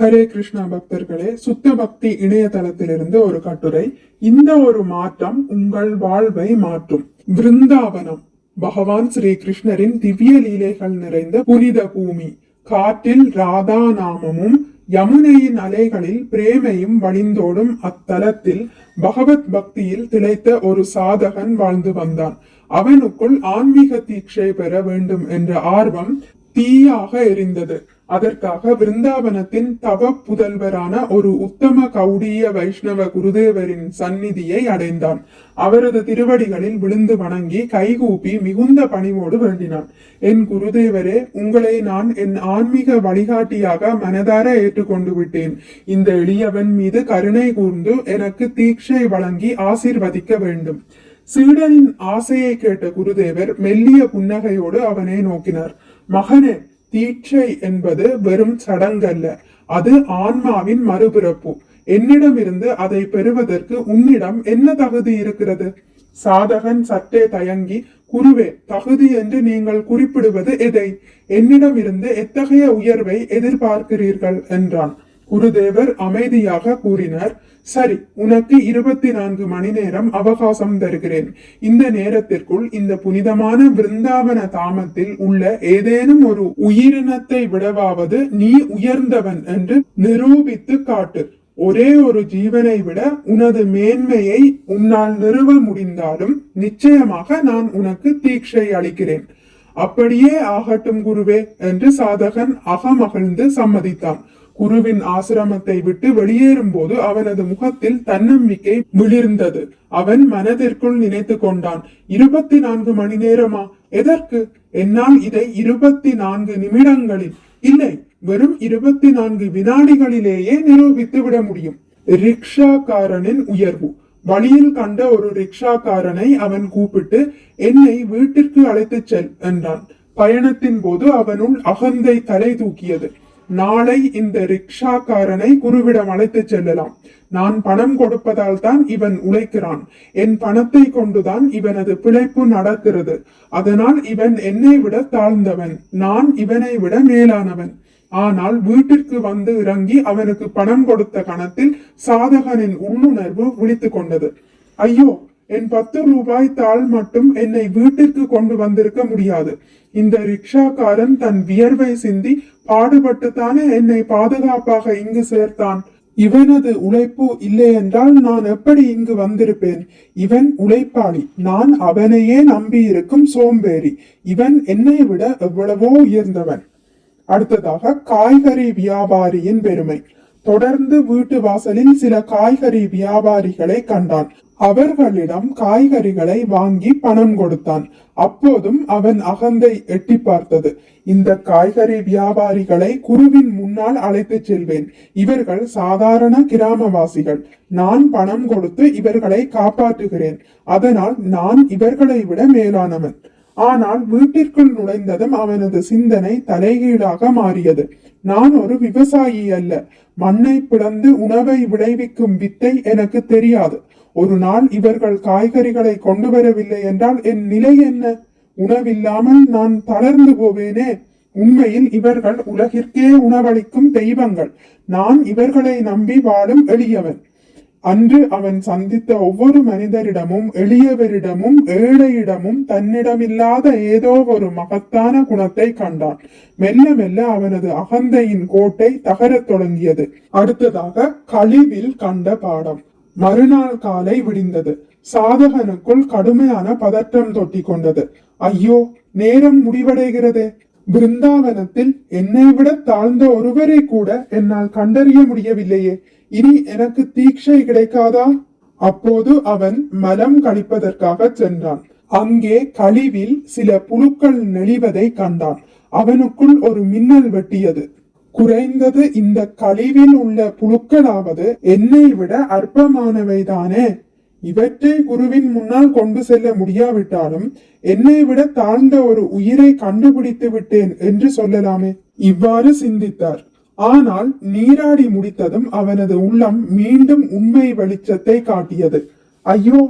ஹரே கிருஷ்ணா பக்தர்களே, சுத்த பக்தி இணையதளத்திலிருந்து ஒரு கட்டுரை. இந்த ஒரு மாற்றம் உங்கள் வாழ்வை மாற்றும். விருந்தாவனம் பகவான் ஸ்ரீ கிருஷ்ணரின் திவ்ய லீலைகள் நிறைந்த புனித பூமி. காற்றில் ராதா நாமமும் யமுனையின் அலைகளில் பிரேமையும் வழிந்தோடும் அத்தலத்தில் பகவத் பக்தியில் திளைத்த ஒரு சாதகன் வாழ்ந்து வந்தான். அவனுக்குள் ஆன்மீக தீட்சை பெற வேண்டும் என்ற ஆர்வம் தீயாக எரிந்தது. அதற்காக விருந்தாவனத்தின் தவ புதல்வரான ஒரு உத்தம கௌடிய வைஷ்ணவ குருதேவரின் சந்நிதியை அடைந்தான். அவரது திருவடிகளில் விழுந்து வணங்கி கைகூப்பி மிகுந்த பணிவோடு வேண்டினான். என் குருதேவரே, உங்களை நான் என் ஆன்மீக வழிகாட்டியாக மனதார ஏற்றுக்கொண்டு விட்டேன். இந்த எளியவன் மீது கருணை கூர்ந்து எனக்கு தீட்சை வழங்கி ஆசீர்வதிக்க வேண்டும். சீடனின் ஆசையை கேட்ட குருதேவர் மெல்லிய புன்னகையோடு அவனை நோக்கினார். மகனே, தீட்சை என்பது வெறும் சடங்கல்ல, அது ஆன்மாவின் மறுபிறப்பு. என்னிடமிருந்து அதை பெறுவதற்கு உன்னிடம் என்ன தகுதி இருக்கிறது? சாதகன் சற்றே தயங்கி, குருவே, தகுதி என்று நீங்கள் குறிப்பிடுவது எதை? என்னிடமிருந்து எத்தகைய உயர்வை எதிர்பார்க்கிறீர்கள் என்றான். குருதேவர் அமைதியாக கூறினார். சரி, உனக்கு 24 மணி நேரம் அவகாசம் தருகிறேன். இந்த நேரத்திற்குள் இந்த புனிதமான விருந்தாவன தாமத்தில் உள்ள ஏதேனும் ஒரு உயிரினத்தை விடவாவது நீ உயர்ந்தவன் என்று நிரூபித்து காட்டு. ஒரே ஒரு ஜீவனை விட உனது மேன்மையை உன்னால் நிறுவ முடிந்தாலும் நிச்சயமாக நான் உனக்கு தீட்சை அளிக்கிறேன். அப்படியே ஆகட்டும் குருவே என்று சாதகன் அகமகிழ்ந்து சம்மதித்தான். குருவின் ஆசிரமத்தை விட்டு வெளியேறும் போது அவனது முகத்தில் தன்னம்பிக்கை விளிர்ந்தது. அவன் மனதிற்குள் நினைத்து கொண்டான், 24 மணி நேரமா? எதற்கு? என்னால் இதை 24 நிமிடங்களில் இல்லை, வெறும் 24 வினாடிகளிலேயே நிரூபித்து விட முடியும். ரிக்ஷாக்காரனின் உயர்வு. வழியில் கண்ட ஒரு ரிக்ஷாக்காரனை அவன் கூப்பிட்டு, என்னை வீட்டிற்கு அழைத்து செல் என்றான். பயணத்தின் போது அவனுள் அகந்தை தலை தூக்கியது. நாளை இந்த ரிக்ஷாக்காரனை குருவிடம் அழைத்து செல்லலாம். நான் பணம் கொடுப்பதால் தான் இவன் உழைக்கிறான். என் பணத்தை கொண்டுதான் இவனது பிழைப்பு நடக்கிறது. அதனால் இவன் என்னை விட தாழ்ந்தவன், நான் இவனை விட மேலானவன். ஆனால் வீட்டிற்கு வந்து இறங்கி அவனுக்கு பணம் கொடுத்த கணத்தில் சாதகனின் உள்ளுணர்வு விழித்து கொண்டது. ஐயோ, என் 10 ரூபாய் தாள் மட்டும் என்னை வீட்டிற்கு கொண்டு வந்திருக்க முடியாது. இந்த ரிக்ஷாக்காரன் தன் வியர்வை சிந்தி பாடுபட்டுத்தானே என்னை பாதுகாப்பாக இங்கு சேர்த்தான். இவனது உழைப்பு இல்லை என்றால் நான் எப்படி இங்கு வந்திருப்பேன்? இவன் உழைப்பாளி, நான் அவனையே நம்பி இருக்கும் சோம்பேறி. இவன் என்னை விட எவ்வளவோ உயர்ந்தவன். அடுத்ததாக காய்கறி வியாபாரியின் பெருமை. தொடர்ந்து வீட்டு வாசலில் சில காய்கறி வியாபாரிகளை கண்டான். அவர்களிடம் காய்கறிகளை வாங்கி பணம் கொடுத்தான். அப்போதும் அவன் அகந்தை எட்டி பார்த்தது. இந்த காய்கறி வியாபாரிகளை குருவின் முன்னால் அழைத்து செல்வேன். இவர்கள் சாதாரண கிராமவாசிகள். நான் பணம் கொடுத்து இவர்களை காப்பாற்றுகிறேன். அதனால் நான் இவர்களை விட மேலானவன். ஆனால் வீட்டிற்குள் நுழைந்ததும் அவனது சிந்தனை தலைகீழாக மாறியது. நான் ஒரு விவசாயி அல்ல. மண்ணை பிளந்து உணவை விளைவிக்கும் வித்தை எனக்கு தெரியாது. ஒரு நாள் இவர்கள் காய்கறிகளை கொண்டு வரவில்லை என்றால் என் நிலை என்ன? உணவில்லாமல் நான் தளர்ந்து போவேனே. உண்மையில் இவர்கள் உலகிற்கே உணவளிக்கும் தெய்வங்கள். நான் இவர்களை நம்பி வாழும் எளியவன். அன்று அவன் சந்தித்த ஒவ்வொரு மனிதரிடமும், எளியவரிடமும், ஏழையிடமும் தன்னிடமில்லாத ஏதோ ஒரு மகத்தான குணத்தை கண்டான். மெல்ல மெல்ல அவனது அகந்தையின் கோட்டை தகரத் தொடங்கியது. அடுத்ததாக கழிவில் கண்ட பாடம். மறுநாள் காலை விடிந்தது. சாதகனுக்குள் கடுமையான பதற்றம் தொட்டி கொண்டது. ஐயோ, நேரம் முடிவடைகிறதே. பிருந்தாவனத்தில் என்னை விட தாழ்ந்த ஒருவரை கூட என்னால் கண்டறிய முடியவில்லையே. இனி எனக்கு தீட்சை கிடைக்காதா? அப்போது அவன் மலம் கழிப்பதற்காக சென்றான். அங்கே கழிவில் சில புழுக்கள் நெளிவதை கண்டான். அவனுக்குள் ஒரு மின்னல் வெட்டியது. குறைந்தது இந்த கழிவில் உள்ள புழுக்களாவது என்னை விட அற்பமானவைதானே. இவற்றை குருவின் முன்னால் கொண்டு செல்ல முடியாவிட்டாலும் என்னை விட தாழ்ந்த ஒரு உயிரை கண்டுபிடித்து விட்டேன் என்று சொல்லலாமே. இவ்வாறு சிந்தித்தார். ஆனால் நீராடி முடித்ததும் அவனது உள்ளம் மீண்டும் உண்மை வெளிச்சத்தை காட்டியது. ஐயோ,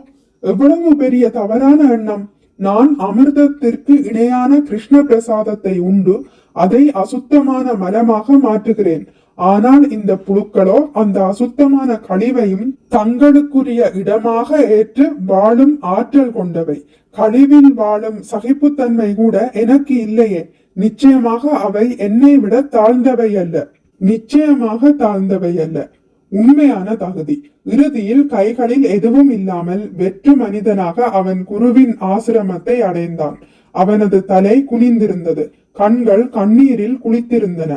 எவ்வளவு பெரிய தவறான எண்ணம்! நான் அமிர்தத்திற்கு இணையான கிருஷ்ண பிரசாதத்தை உண்டு அதை அசுத்தமான மலமாக மாற்றுகிறேன். ஆனால் இந்த புழுக்களோ அந்த அசுத்தமான கழிவையும் தங்களுக்குரிய இடமாக ஏற்று வாழும் ஆற்றல் கொண்டவை. கழிவில் வாழும் சகிப்புத்தன்மை கூட எனக்கு இல்லையே. நிச்சயமாக அவை என்னை விட தாழ்ந்தவை அல்ல. நிச்சயமாக தாழ்ந்தவை அல்ல. உண்மையான தகுதி. இறுதியில் கைகளில் எதுவும் இல்லாமல் வெற்று மனிதனாக அவன் குருவின் ஆசிரமத்தை அடைந்தான். அவனது தலை குனிந்திருந்தது. கண்கள் கண்ணீரில் குளித்திருந்தன.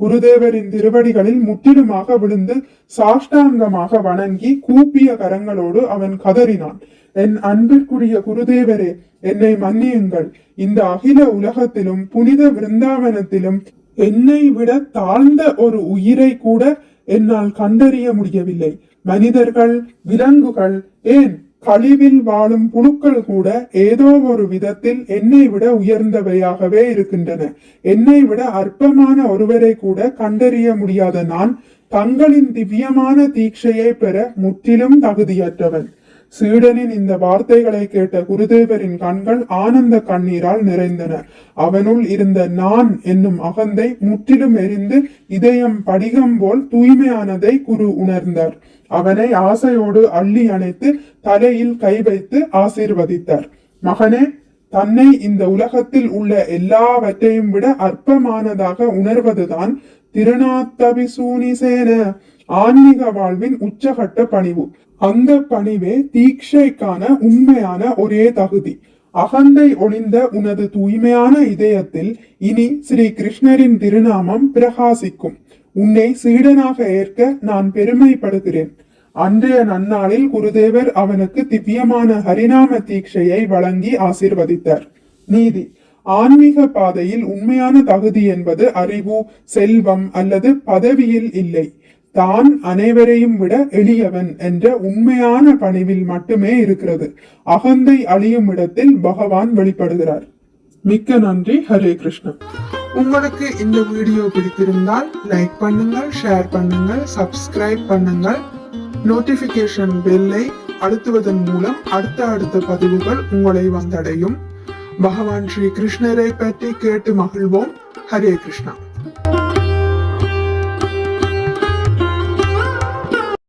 குருதேவரின் திருவடிகளில் முற்றிலுமாக விழுந்து சாஷ்டாங்கமாக வணங்கி கூப்பிய கரங்களோடு அவன் கதறினான். என் அன்பிற்குரிய குருதேவரே, என்னை மன்னியுங்கள். இந்த அகில உலகத்திலும் புனித விருந்தாவனத்திலும் என்னை விட தாழ்ந்த ஒரு உயிரை கூட என்னால் கண்டறிய முடியவில்லை. மனிதர்கள், விலங்குகள், ஏன் கழிவில் வாழும் புழுக்கள் கூட ஏதோ ஒரு விதத்தில் என்னை விட உயர்ந்தவையாகவே இருக்கின்றன. என்னை விட அற்பமான ஒருவரை கூட கண்டறிய முடியாத நான் தங்களின் திவ்யமான தீட்சையை பெற முற்றிலும் தகுதியற்றவன். சீடனின் இந்த வார்த்தைகளை கேட்ட குருதேவரின் கண்கள் ஆனந்த கண்ணீரால் நிறைந்தன. அவனுள் இருந்த நான் என்னும் அகந்தை முற்றிலும் எரிந்து இதயம் படிகம் போல் தூய்மையானதை குரு உணர்ந்தார். அவனை ஆசையோடு அள்ளி அணைத்து தலையில் கை வைத்து ஆசீர்வதித்தார். மகனே, தன்னை இந்த உலகத்தில் உள்ள எல்லாவற்றையும் விட அற்பமானதாக உணர்வதுதான் திருநாத்தபிசூனிசேன ஆன்மீக வாழ்வின் உச்சகட்ட பணிவு. அந்த பணிவே தீட்சைக்கான உண்மையான ஒரே தகுதி. அகந்தை ஒளிந்த உனது தூய்மையான இதயத்தில் இனி ஸ்ரீ கிருஷ்ணரின் திருநாமம் பிரகாசிக்கும். உன்னை சீடனாக ஏற்க நான் பெருமைப்படுகிறேன். அன்றைய நன்னாளில் குருதேவர் அவனுக்கு திவ்யமான ஹரிநாம தீட்சையை வழங்கி ஆசீர்வதித்தார். நீதி. ஆன்மீக பாதையில் உண்மையான தகுதி என்பது அறிவு, செல்வம் அல்லது பதவியில் இல்லை. தான் அனைவரையும் விட எளியவன் என்ற உண்மையான பணிவில் மட்டுமே இருக்கிறது. அகந்தை அழியும் இடத்தில் பகவான் வெளிப்படுகிறார். மிக்க நன்றி. ஹரே கிருஷ்ணா. உங்களுக்கு இந்த வீடியோ பிடித்திருந்தால் லைக் பண்ணுங்கள், ஷேர் பண்ணுங்கள், சப்ஸ்கிரைப் பண்ணுங்கள். நோட்டிபிகேஷன் பெல்லை அழுத்துவதன் மூலம் அடுத்த பதிவுகள் உங்களை வந்தடையும். பகவான் ஸ்ரீ கிருஷ்ணரை பற்றி கேட்டு மகிழ்வோம். ஹரே கிருஷ்ணா.